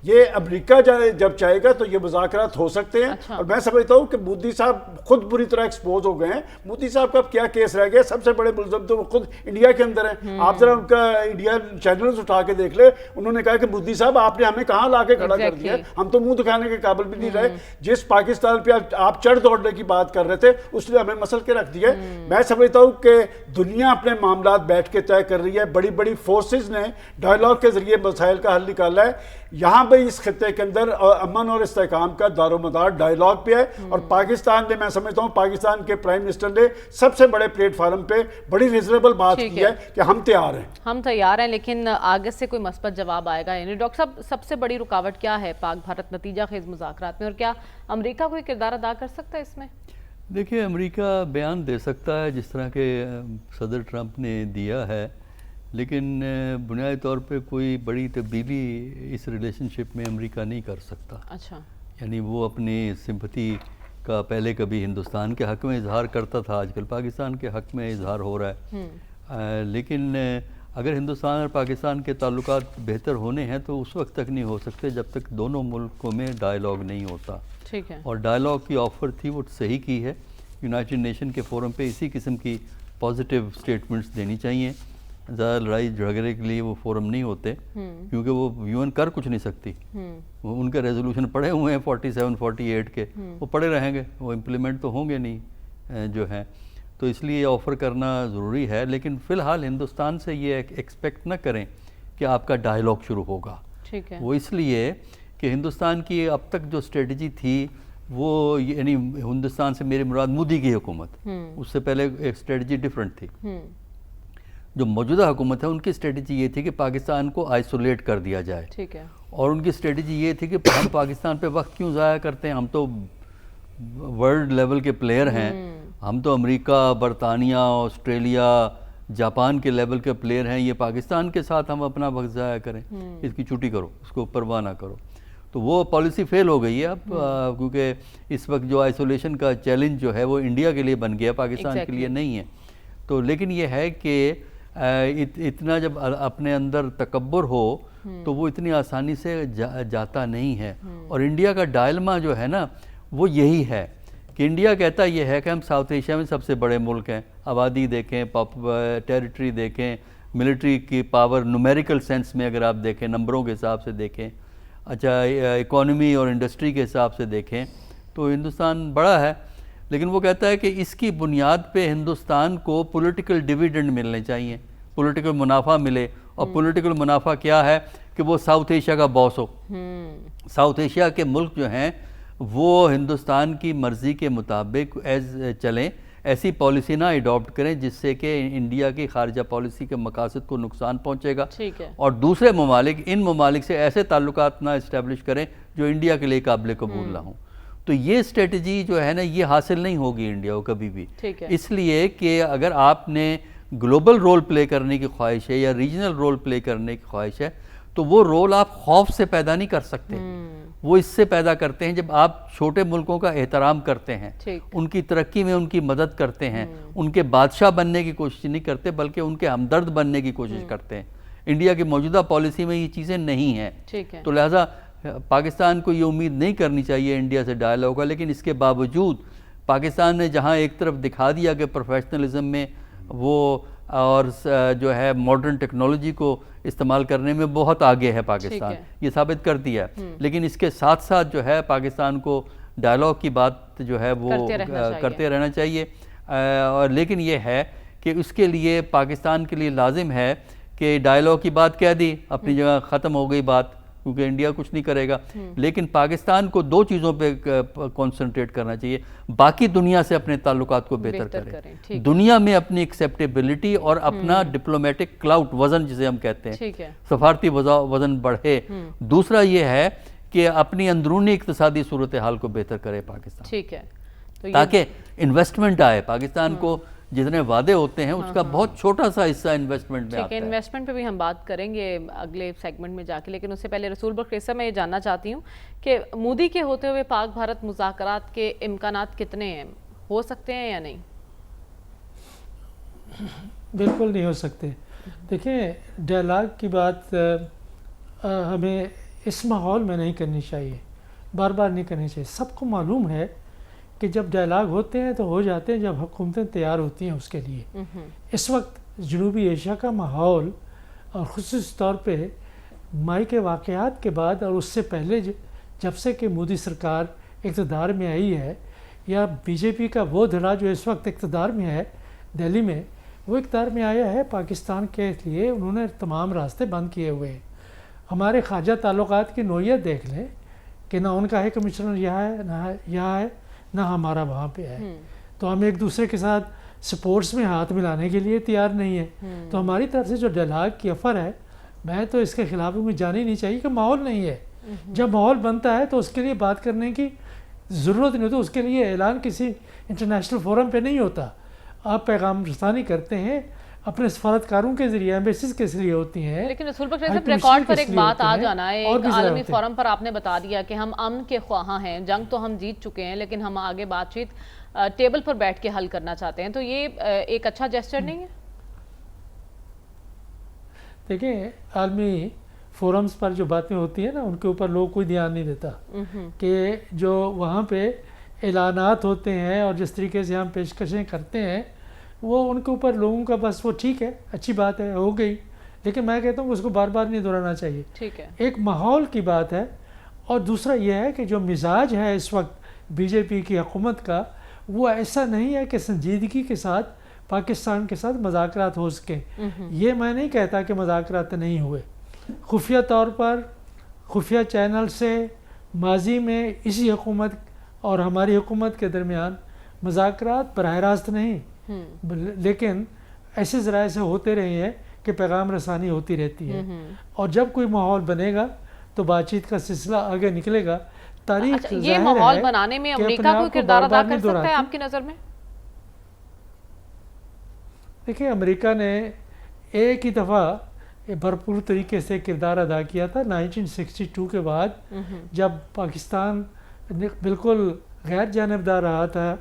یہ امریکہ جب چاہے گا تو یہ مذاکرات ہو سکتے ہیں. اور میں سمجھتا ہوں کہ مودی صاحب خود بری طرح ایکسپوز ہو گئے ہیں. مودی صاحب کا کیا کیس رہ گیا؟ سب سے بڑے ملزم تو وہ خود انڈیا کے اندر ہیں. آپ ذرا ان کا انڈیا چینلز اٹھا کے دیکھ لیں، انہوں نے کہا کہ مودی صاحب آپ نے ہمیں کہاں لا کے کھڑا کر دیا، ہم تو منہ دکھانے کے قابل بھی نہیں رہے. جس پاکستان پہ آپ چڑھ دوڑنے کی بات کر رہے تھے اس نے ہمیں مسل کے رکھ دیا. میں سمجھتا ہوں کہ دنیا اپنے معاملات بیٹھ کے طے کر رہی ہے. بڑی بڑی فورسز نے ڈائیلاگ کے ذریعے مسائل کا حل نکالا ہے. یہاں پہ اس خطے کے اندر امن اور استحکام کا دار و مدار ڈائیلاگ پہ ہے. اور پاکستان نے، میں سمجھتا ہوں پاکستان کے پرائم منسٹر نے سب سے بڑے پلیٹ فارم پہ بڑی ریزنیبل بات کی ہے کہ ہم تیار ہیں. لیکن آگے سے کوئی مثبت جواب آئے گا؟ یعنی ڈاکٹر صاحب سب سے بڑی رکاوٹ کیا ہے پاک بھارت نتیجہ خیز مذاکرات میں، اور کیا امریکہ کوئی کردار ادا کر سکتا ہے اس میں؟ دیکھیے امریکہ بیان دے سکتا ہے جس طرح کے صدر ٹرمپ نے دیا ہے، لیکن بنیادی طور پہ کوئی بڑی تبدیلی اس ریلیشن شپ میں امریکہ نہیں کر سکتا. اچھا، یعنی وہ اپنی سمپتھی کا پہلے کبھی ہندوستان کے حق میں اظہار کرتا تھا، آج کل پاکستان کے حق میں اظہار ہو رہا ہے. لیکن اگر ہندوستان اور پاکستان کے تعلقات بہتر ہونے ہیں تو اس وقت تک نہیں ہو سکتے جب تک دونوں ملکوں میں ڈائیلاگ نہیں ہوتا. ٹھیک ہے. اور ڈائیلاگ کی آفر تھی وہ صحیح کی ہے. یونائٹڈ نیشن کے فورم پہ اسی قسم کی پازیٹیو سٹیٹمنٹس دینی چاہیے. زیادہ لڑائی جھگڑے کے لیے وہ فورم نہیں ہوتے کیونکہ وہ یو این کر کچھ نہیں سکتی. وہ ان کے ریزولوشن پڑے ہوئے ہیں 47 48 کے، وہ پڑے رہیں گے، وہ امپلیمنٹ تو ہوں گے نہیں جو ہیں. تو اس لیے یہ آفر کرنا ضروری ہے. لیکن فی الحال ہندوستان سے یہ ایکسپیکٹ نہ کریں کہ آپ کا ڈائیلاگ شروع ہوگا. ٹھیک ہے. وہ اس لیے کہ ہندوستان کی اب تک جو اسٹریٹجی تھی وہ، یعنی ہندوستان سے میرے مراد مودی کی حکومت، اس سے پہلے ایک اسٹریٹجی ڈیفرنٹ تھی. جو موجودہ حکومت ہے ان کی اسٹریٹجی یہ تھی کہ پاکستان کو آئسولیٹ کر دیا جائے. ٹھیک ہے. اور ان کی اسٹریٹجی یہ تھی کہ ہم پاکستان پہ وقت کیوں ضائع کرتے ہیں، ہم تو ورلڈ لیول کے پلیئر ہیں، ہم تو امریکہ، برطانیہ، آسٹریلیا، جاپان کے لیول کے پلیئر ہیں، یہ پاکستان کے ساتھ ہم اپنا وقت ضائع کریں، اس کی چھٹی کرو، اس کو پرواہ نہ کرو. تو وہ پالیسی فیل ہو گئی ہے اب، کیونکہ اس وقت جو آئسولیشن کا چیلنج جو ہے وہ انڈیا کے لیے بن گیا، پاکستان کے لیے نہیں ہے. تو لیکن یہ ہے کہ اتنا جب اپنے اندر تکبر ہو تو وہ اتنی آسانی سے جاتا نہیں ہے. اور انڈیا کا ڈائلما جو ہے نا وہ یہی ہے کہ انڈیا کہتا یہ ہے کہ ہم ساؤتھ ایشیا میں سب سے بڑے ملک ہیں. آبادی دیکھیں، ٹیریٹری دیکھیں، ملٹری کی پاور نومیریکل سینس میں اگر آپ دیکھیں، نمبروں کے حساب سے دیکھیں، اچھا اکانومی اور انڈسٹری کے حساب سے دیکھیں تو ہندوستان بڑا ہے. لیکن وہ کہتا ہے کہ اس کی بنیاد پہ ہندوستان کو پولیٹیکل ڈیویڈنڈ ملنے چاہیے، پولیٹیکل منافع ملے. اور پولیٹیکل منافع کیا ہے کہ وہ ساؤتھ ایشیا کا باس ہو. ساؤتھ ایشیا کے ملک جو ہیں وہ ہندوستان کی مرضی کے مطابق چلیں، ایسی پالیسی نہ ایڈاپٹ کریں جس سے کہ انڈیا کی خارجہ پالیسی کے مقاصد کو نقصان پہنچے گا. اور دوسرے ممالک ان ممالک سے ایسے تعلقات نہ اسٹیبلش کریں جو انڈیا کے لیے قابل قبول نہ ہوں. تو یہ اسٹریٹجی جو ہے نا یہ حاصل نہیں ہوگی انڈیا کو کبھی بھی. اس لیے کہ اگر آپ نے گلوبل رول پلے کرنے کی خواہش ہے یا ریجنل رول پلے کرنے کی خواہش ہے تو وہ رول آپ خوف سے پیدا نہیں کر سکتے. وہ اس سے پیدا کرتے ہیں جب آپ چھوٹے ملکوں کا احترام کرتے ہیں، ٹھیک۔ ان کی ترقی میں ان کی مدد کرتے ہیں، ان کے بادشاہ بننے کی کوشش نہیں کرتے بلکہ ان کے ہمدرد بننے کی کوشش کرتے ہیں۔ انڈیا کی موجودہ پالیسی میں یہ چیزیں نہیں ہیں، ٹھیک ہے۔ تو لہٰذا پاکستان کو یہ امید نہیں کرنی چاہیے انڈیا سے ڈائیلاگ کا، لیکن اس کے باوجود پاکستان نے جہاں ایک طرف دکھا دیا کہ پروفیشنلزم میں وہ اور جو ہے ماڈرن ٹیکنالوجی کو استعمال کرنے میں بہت آگے ہے پاکستان، یہ ثابت کر دیا ہے، لیکن اس کے ساتھ ساتھ جو ہے پاکستان کو ڈائیلاگ کی بات جو ہے وہ کرتے رہنا چاہیے، اور لیکن یہ ہے کہ اس کے لیے پاکستان کے لیے لازم ہے کہ ڈائیلاگ کی بات کہہ دی، اپنی جگہ ختم ہو گئی بات، کیونکہ انڈیا کچھ نہیں کرے گا، لیکن پاکستان کو دو چیزوں پہ کانسنٹریٹ کرنا چاہیے، باقی دنیا سے اپنے تعلقات کو بہتر کریں، دنیا میں اپنی ایکسیپٹیبلٹی اور اپنا ڈپلومیٹک کلاؤٹ، وزن جسے ہم کہتے ہیں، سفارتی وزن بڑھے۔ دوسرا یہ ہے کہ اپنی اندرونی اقتصادی صورتحال کو بہتر کرے پاکستان، ٹھیک ہے، تاکہ انویسٹمنٹ آئے۔ پاکستان کو جتنے وعدے ہوتے ہیں اس کا بہت چھوٹا سا حصہ انویسٹمنٹ میں آتا ہے۔ انویسٹمنٹ پہ بھی ہم بات کریں گے اگلے سیگمنٹ میں جا کے، لیکن اس سے پہلے رسول بخش صاحب میں یہ جاننا چاہتی ہوں کہ مودی کے ہوتے ہوئے پاک بھارت مذاکرات کے امکانات کتنے ہیں، ہو سکتے ہیں یا نہیں؟ بالکل نہیں ہو سکتے۔ دیکھیں، ڈائیلاگ کی بات ہمیں اس ماحول میں نہیں کرنی چاہیے، بار بار نہیں کرنی چاہیے۔ سب کو معلوم ہے کہ جب ڈائیلاگ ہوتے ہیں تو ہو جاتے ہیں جب حکومتیں تیار ہوتی ہیں اس کے لیے۔ اس وقت جنوبی ایشیا کا ماحول، اور خصوصی طور پہ مئی کے واقعات کے بعد اور اس سے پہلے جب سے کہ مودی سرکار اقتدار میں آئی ہے، یا بی جے پی کا وہ دھڑا جو اس وقت اقتدار میں ہے دہلی میں، وہ اقتدار میں آیا ہے پاکستان کے لیے انہوں نے تمام راستے بند کیے ہوئے ہیں۔ ہمارے خارجہ تعلقات کی نوعیت دیکھ لیں کہ نہ ان کا ہے کمشنر یہاں ہے نہ ہمارا وہاں پہ ہے، تو ہم ایک دوسرے کے ساتھ سپورٹس میں ہاتھ ملانے کے لیے تیار نہیں ہے۔ تو ہماری طرف سے جو ڈائیلاگ کی آفر ہے، میں تو اس کے خلاف مجھے جانے نہیں چاہیے کہ ماحول نہیں ہے۔ جب ماحول بنتا ہے تو اس کے لیے بات کرنے کی ضرورت نہیں ہوتی، اس کے لیے اعلان کسی انٹرنیشنل فورم پہ نہیں ہوتا۔ آپ پیغام رسانی کرتے ہیں اپنے سفارتکاروں کے ذریعے، ایمبیسیز کے ذریعے ہوتی ہیں۔ لیکن رسول بخش صاحب ریکارڈ پر ایک بات آ جانا ہے، ایک عالمی فورم پر آپ نے بتا دیا کہ ہم امن کے خواہاں ہیں، جنگ تو ہم جیت چکے ہیں لیکن ہم آگے بات چیت ٹیبل پر بیٹھ کے حل کرنا چاہتے ہیں، تو یہ ایک اچھا جیسچر نہیں ہے؟ دیکھیں، عالمی فورمز پر جو باتیں ہوتی ہیں نا، ان کے اوپر لوگ کوئی دھیان نہیں دیتا، کہ جو وہاں پہ اعلانات ہوتے ہیں اور جس طریقے سے ہم پیشکشیں کرتے ہیں، وہ ان کے اوپر لوگوں کا بس وہ ٹھیک ہے، اچھی بات ہے، ہو گئی، لیکن میں کہتا ہوں کہ اس کو بار بار نہیں دہرانا چاہیے۔ ٹھیک ہے، ایک ماحول کی بات ہے، اور دوسرا یہ ہے کہ جو مزاج ہے اس وقت بی جے پی کی حکومت کا، وہ ایسا نہیں ہے کہ سنجیدگی کے ساتھ پاکستان کے ساتھ مذاکرات ہو سکیں۔ یہ میں نہیں کہتا کہ مذاکرات نہیں ہوئے، خفیہ طور پر خفیہ چینل سے ماضی میں اسی حکومت اور ہماری حکومت کے درمیان مذاکرات براہ راست نہیں، لیکن ایسے ذرائع سے ہوتے رہے ہیں کہ پیغام رسانی ہوتی رہتی ہے، اور جب کوئی ماحول بنے گا تو بات چیت کا سلسلہ آگے نکلے گا۔ تاریخ یہ ماحول بنانے میں امریکہ کوئی کردار ادا کر سکتا ہے آپ کی نظر میں؟ دیکھیں، امریکہ نے ایک ہی دفعہ بھرپور طریقے سے کردار ادا کیا تھا 1962 کے بعد، جب پاکستان بالکل غیر جانبدار رہا تھا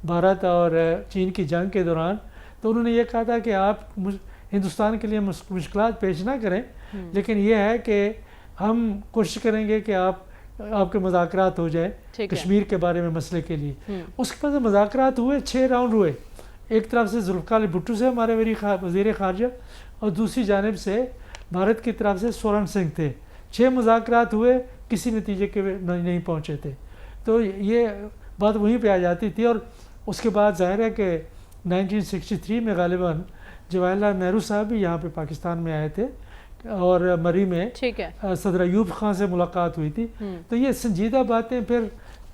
بھارت اور چین کی جنگ کے دوران، تو انہوں نے یہ کہا تھا کہ آپ ہندوستان کے لیے مشکلات پیش نہ کریں، لیکن یہ ہے کہ ہم کوشش کریں گے کہ آپ کے مذاکرات ہو جائے کشمیر کے بارے میں مسئلے کے لیے۔ اس کے بعد مذاکرات ہوئے، 6 راؤنڈ ہوئے، ایک طرف سے ذوالفقار علی بھٹو سے ہمارے وزیر خارجہ، اور دوسری جانب سے بھارت کی طرف سے سورن سنگھ تھے۔ 6 مذاکرات ہوئے، کسی نتیجے کے نہیں پہنچے تھے، تو یہ بات وہیں پہ آ جاتی تھی۔ اور اس کے بعد ظاہر ہے کہ 1963 میں غالباً جواہر لال نہرو صاحب بھی یہاں پہ پاکستان میں آئے تھے، اور مری میں صدر ایوب خان سے ملاقات ہوئی تھی۔ تو یہ سنجیدہ باتیں پھر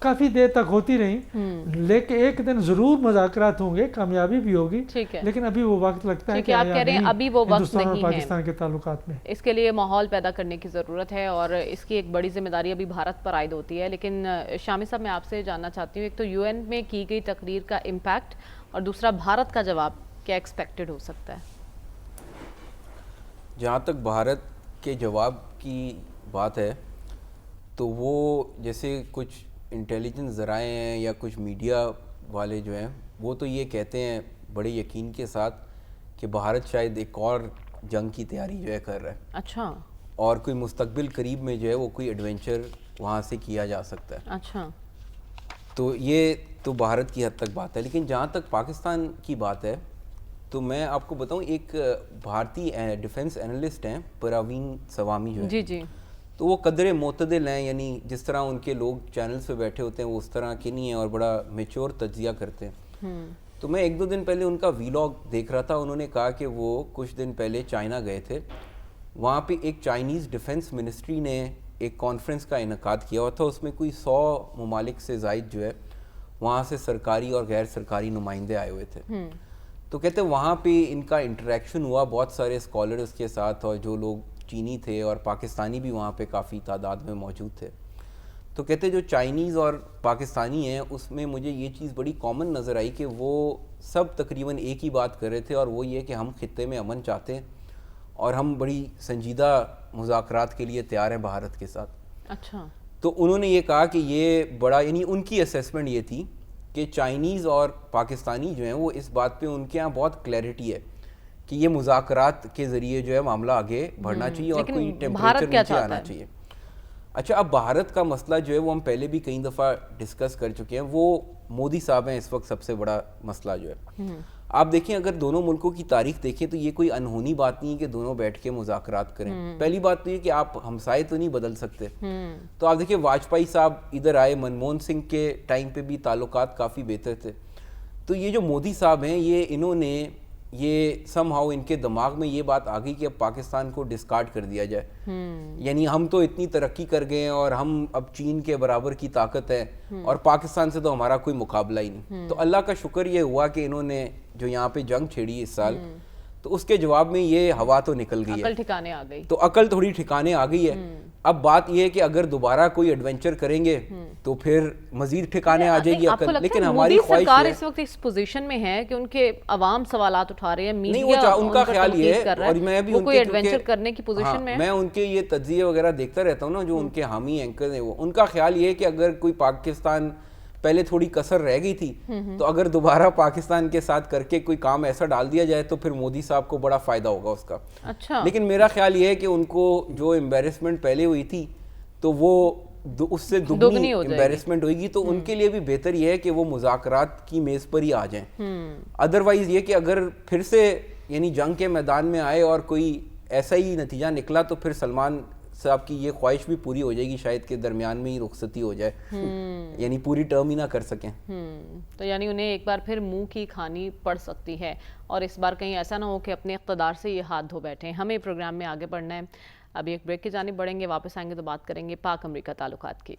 کافی دیر تک ہوتی رہیں، لیکن ایک دن ضرور مذاکرات ہوں گے، کامیابی بھی ہوگی، لیکن ابھی وہ وقت لگتا ہے کہ آپ کہہ رہے ہیں ابھی وہ وقت نہیں ہے ہندوستان اور پاکستان کے تعلقات میں۔ اس کے لیے ماحول پیدا کرنے کی ضرورت ہے، اور اس کی ایک بڑی ذمہ داری ابھی بھارت پر عائد ہوتی ہے۔ لیکن شامی صاحب، میں آپ سے جاننا چاہتی ہوں، ایک تو یو این میں کی گئی تقریر کا امپیکٹ، اور دوسرا بھارت کا جواب کیا ایکسپیکٹڈ ہو سکتا ہے؟ جہاں تک بھارت کے جواب کی بات ہے تو وہ جیسے کچھ انٹیلیجنس ذرائع ہیں یا کچھ میڈیا والے جو ہیں وہ تو یہ کہتے ہیں بڑے یقین کے ساتھ کہ بھارت شاید ایک اور جنگ کی تیاری جو ہے کر رہا ہے. اچھا. اور کوئی مستقبل قریب میں جو ہے وہ کوئی ایڈونچر وہاں سے کیا جا سکتا ہے. اچھا. تو یہ تو بھارت کی حد تک بات ہے. لیکن جہاں تک پاکستان کی بات ہے تو میں آپ کو بتاؤں ایک بھارتی ڈیفنس اینالسٹ ہیں پراوین سوامی جو ہے, جی جی, تو وہ قدرے معتدل ہیں, یعنی جس طرح ان کے لوگ چینلز پہ بیٹھے ہوتے ہیں وہ اس طرح کے نہیں ہیں اور بڑا میچور تجزیہ کرتے ہیں. تو میں 1-2 دن پہلے ان کا ویلاگ دیکھ رہا تھا. انہوں نے کہا کہ وہ کچھ دن پہلے چائنا گئے تھے. وہاں پہ ایک چائنیز ڈیفنس منسٹری نے ایک کانفرنس کا انعقاد کیا ہوا تھا. اس میں کوئی 100 ممالک سے زائد جو ہے وہاں سے سرکاری اور غیر سرکاری نمائندے آئے ہوئے تھے. تو کہتے ہیں وہاں پہ ان کا انٹریکشن ہوا بہت سارے اسکالرز کے ساتھ, اور جو لوگ چینی تھے اور پاکستانی بھی وہاں پہ کافی تعداد میں موجود تھے. تو کہتے جو چائنیز اور پاکستانی ہیں اس میں مجھے یہ چیز بڑی کامن نظر آئی کہ وہ سب تقریباً ایک ہی بات کر رہے تھے, اور وہ یہ کہ ہم خطے میں امن چاہتے ہیں اور ہم بڑی سنجیدہ مذاکرات کے لیے تیار ہیں بھارت کے ساتھ. اچھا. تو انہوں نے یہ کہا کہ یہ بڑا, یعنی ان کی اسیسمنٹ یہ تھی کہ چائنیز اور پاکستانی جو ہیں وہ اس بات پہ ان کے ہاں بہت کلیئرٹی ہے کہ یہ مذاکرات کے ذریعے جو ہے معاملہ آگے بڑھنا چاہیے اور کوئی ٹیمپریچر نیچے آنا چاہیے. اچھا, اب بھارت کا مسئلہ جو ہے وہ ہم پہلے بھی کئی دفعہ ڈسکس کر چکے ہیں, وہ مودی صاحب ہیں اس وقت سب سے بڑا مسئلہ جو ہے. آپ دیکھیں اگر دونوں ملکوں کی تاریخ دیکھیں تو یہ کوئی انہونی بات نہیں ہے کہ دونوں بیٹھ کے مذاکرات کریں. پہلی بات تو یہ کہ آپ ہمسائے تو نہیں بدل سکتے. تو آپ دیکھیں واجپئی صاحب ادھر آئے, منموہن سنگھ کے ٹائم پہ بھی تعلقات کافی بہتر تھے. تو یہ جو مودی صاحب ہیں یہ انہوں نے یہ سم ہاؤ ان کے دماغ میں یہ بات آ گئی کہ اب پاکستان کو ڈسکارڈ کر دیا جائے. یعنی ہم تو اتنی ترقی کر گئے ہیں اور ہم اب چین کے برابر کی طاقت ہے اور پاکستان سے تو ہمارا کوئی مقابلہ ہی نہیں. تو اللہ کا شکر یہ ہوا کہ انہوں نے جو یہاں پہ جنگ چھیڑی اس سال, تو اس کے جواب میں یہ ہوا تو نکل گئی ہے, عقل ٹھکانے آ گئی. تو عقل تھوڑی ٹھکانے آ گئی ہے. اب بات یہ ہے کہ اگر دوبارہ کوئی ایڈونچر کریں گے تو پھر مزید ٹھکانے آ جائے گی عقل. لیکن ہماری خواہش سرکار اس وقت اس پوزیشن میں ہے کہ ان کے عوام سوالات اٹھا رہے ہیں, میڈیا ان کا خیال یہ ہے, اور میں بھی کوئی ایڈونچر کرنے کی پوزیشن میں ہے. میں ان کے یہ تجزیے وغیرہ دیکھتا رہتا ہوں نا, جو ان کے حامی اینکر ہیں, وہ ان کا خیال یہ ہے کہ اگر کوئی پاکستان پہلے تھوڑی کسر رہ گئی تھی تو اگر دوبارہ پاکستان کے ساتھ کر کے کوئی کام ایسا ڈال دیا جائے تو پھر مودی صاحب کو بڑا فائدہ ہوگا اس کا. اچھا. لیکن میرا خیال یہ ہے کہ ان کو جو امبیرسمنٹ پہلے ہوئی تھی تو وہ اس سے دگنی امبیرسمنٹ ہوئے گی. تو ان کے لیے بھی بہتر یہ ہے کہ وہ مذاکرات کی میز پر ہی آ جائیں. ادروائز یہ کہ اگر پھر سے یعنی جنگ کے میدان میں آئے اور کوئی ایسا ہی نتیجہ نکلا تو پھر سلمان صاحب کی یہ خواہش بھی پوری ہو جائے گی شاید کہ درمیان میں ہی رخصتی ہو جائے, یعنی پوری ٹرم ہی نہ کر سکیں. تو یعنی انہیں ایک بار پھر منہ کی کھانی پڑ سکتی ہے, اور اس بار کہیں ایسا نہ ہو کہ اپنے اقتدار سے یہ ہاتھ دھو بیٹھیں. ہمیں پروگرام میں آگے بڑھنا ہے, ابھی ایک بریک کی جانب بڑھیں گے, واپس آئیں گے تو بات کریں گے پاک امریکہ تعلقات کی.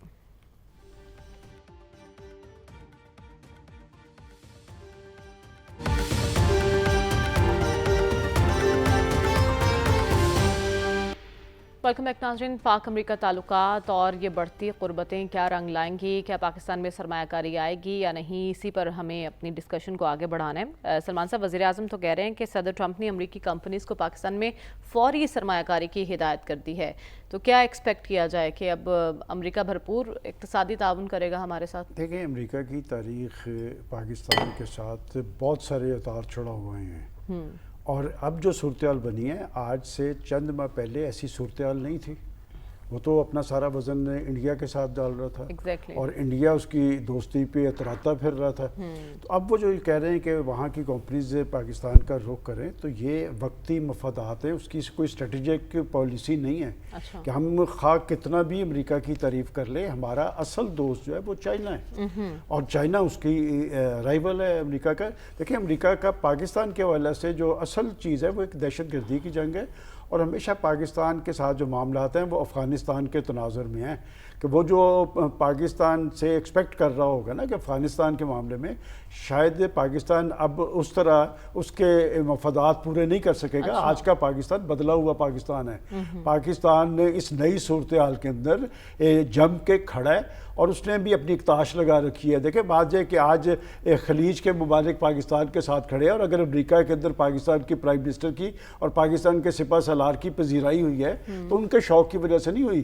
ویلکم بیک ناظرین. پاک امریکہ تعلقات اور یہ بڑھتی قربتیں کیا رنگ لائیں گی, کیا پاکستان میں سرمایہ کاری آئے گی یا نہیں, اسی پر ہمیں اپنی ڈسکشن کو آگے بڑھانا ہے. سلمان صاحب, وزیر اعظم تو کہہ رہے ہیں کہ صدر ٹرمپ نے امریکی کمپنیز کو پاکستان میں فوری سرمایہ کاری کی ہدایت کر دی ہے. تو کیا ایکسپیکٹ کیا جائے کہ اب امریکہ بھرپور اقتصادی تعاون کرے گا ہمارے ساتھ؟ دیکھیں, امریکہ کی تاریخ پاکستان کے ساتھ بہت سارے اتار چڑھاؤ ہوئے ہیں, اور اب جو صورتحال بنی ہے آج سے چند ماہ پہلے ایسی صورتحال نہیں تھی. وہ تو اپنا سارا وزن انڈیا کے ساتھ ڈال رہا تھا اور انڈیا اس کی دوستی پہ اتراتا پھر رہا تھا. تو اب وہ جو کہہ رہے ہیں کہ وہاں کی کمپنیز پاکستان کا رخ کریں تو یہ وقتی مفادات ہیں, اس کی کوئی اسٹریٹجک پالیسی نہیں ہے. کہ ہم خواہ کتنا بھی امریکہ کی تعریف کر لیں, ہمارا اصل دوست جو ہے وہ چائنا ہے, اور چائنا اس کی رائیول ہے امریکہ کا. دیکھیں, امریکہ کا پاکستان کے حوالے سے جو اصل چیز ہے وہ ایک دہشت گردی کی جنگ ہے, اور ہمیشہ پاکستان کے ساتھ جو معاملات ہیں وہ افغانستان کے تناظر میں ہیں. کہ وہ جو پاکستان سے ایکسپیکٹ کر رہا ہوگا نا کہ افغانستان کے معاملے میں شاید پاکستان اب اس طرح اس کے مفادات پورے نہیں کر سکے گا. آج کا پاکستان بدلا ہوا پاکستان ہے. پاکستان نے اس نئی صورتحال کے اندر جم کے کھڑا ہے, اور اس نے بھی اپنی ایک تاش لگا رکھی ہے. دیکھیں, بات یہ کہ آج خلیج کے ممالک پاکستان کے ساتھ کھڑے ہیں, اور اگر امریکہ کے اندر پاکستان کی پرائم منسٹر کی اور پاکستان کے سپہ سالار کی پذیرائی ہوئی ہے تو ان کے شوق کی وجہ سے نہیں ہوئی,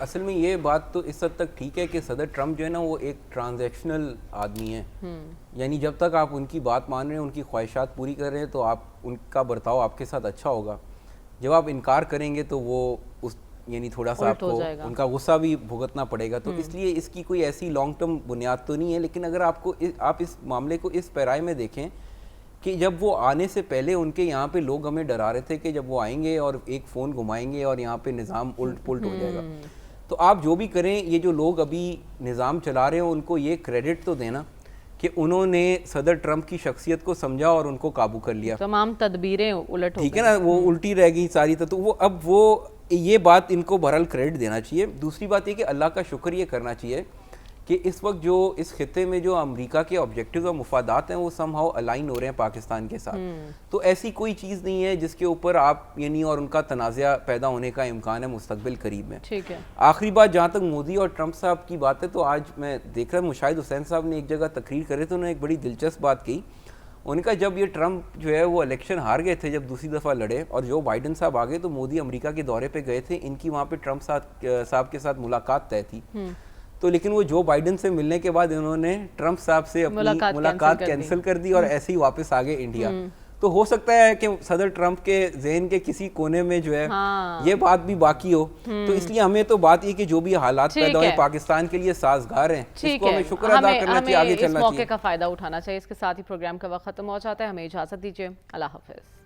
اصل میں یہ بات تو اس حد تک ٹھیک ہے کہ صدر ٹرمپ جو ہے نا وہ ایک ٹرانزیکشنل آدمی ہے. یعنی جب تک آپ ان کی بات مان رہے ہیں, ان کی خواہشات پوری کر رہے ہیں, تو آپ ان کا برتاؤ آپ کے ساتھ اچھا ہوگا. جب آپ انکار کریں گے تو وہ اس یعنی تھوڑا سا آپ کو ان کا غصہ بھی بھگتنا پڑے گا. تو اس لیے اس کی کوئی ایسی لانگ ٹرم بنیاد تو نہیں ہے. لیکن اگر آپ اس معاملے کو اس پیرائے میں دیکھیں کہ جب وہ آنے سے پہلے ان کے یہاں پہ لوگ ہمیں ڈرا رہے تھے کہ جب وہ آئیں گے اور ایک فون گھمائیں گے اور یہاں پہ نظام الٹ پلٹ ہو جائے گا. تو آپ جو بھی کریں, یہ جو لوگ ابھی نظام چلا رہے ہیں ان کو یہ کریڈٹ تو دینا کہ انہوں نے صدر ٹرمپ کی شخصیت کو سمجھا اور ان کو قابو کر لیا. تمام تدبیریں الٹ ہو ٹھیک ہے نا, وہ الٹی رہ گئی ساری. تو وہ اب وہ یہ بات ان کو بہرحال کریڈٹ دینا چاہیے. دوسری بات یہ کہ اللہ کا شکر یہ کرنا چاہیے کہ اس وقت جو اس خطے میں جو امریکہ کے آبجیکٹیوز اور مفادات ہیں وہ سم ہاؤ الائن ہو رہے ہیں پاکستان کے ساتھ. تو ایسی کوئی چیز نہیں ہے جس کے اوپر آپ یعنی اور ان کا تنازع پیدا ہونے کا امکان ہے مستقبل قریب میں. ٹھیک ہے. آخری بات جہاں تک مودی اور ٹرمپ صاحب کی بات ہے, تو آج میں دیکھ رہا ہوں مشاہد حسین صاحب نے ایک جگہ تقریر کرے تو انہوں نے ایک بڑی دلچسپ بات کی. ان کا جب یہ ٹرمپ جو ہے وہ الیکشن ہار گئے تھے, جب دوسری دفعہ لڑے اور جو بائیڈن صاحب آ گئے, تو مودی امریکہ کے دورے پہ گئے تھے, ان کی وہاں پہ ٹرمپ صاحب کے ساتھ ملاقات طے تھی. تو لیکن وہ جو بائیڈن سے ملنے کے بعد انہوں نے ٹرمپ صاحب سے اپنی ملاقات کینسل کر دی اور ایسے ہی واپس آ گئے انڈیا. تو ہو سکتا ہے کہ صدر ٹرمپ کے ذہن کے کسی کونے میں جو ہے یہ بات بھی باقی ہو. تو اس لیے ہمیں تو بات یہ کہ جو بھی حالات پیدا ہوئے پاکستان کے لیے سازگار ہیں, اس کو ہمیں شکر ادا کرنا چاہیے, آگے چلنا چاہیے. اس موقع کا فائدہ اٹھانا چاہیے. اس کے ساتھ ہی پروگرام کا وقت ختم ہو جاتا ہے. ہمیں اجازت دیجیے. اللہ حافظ.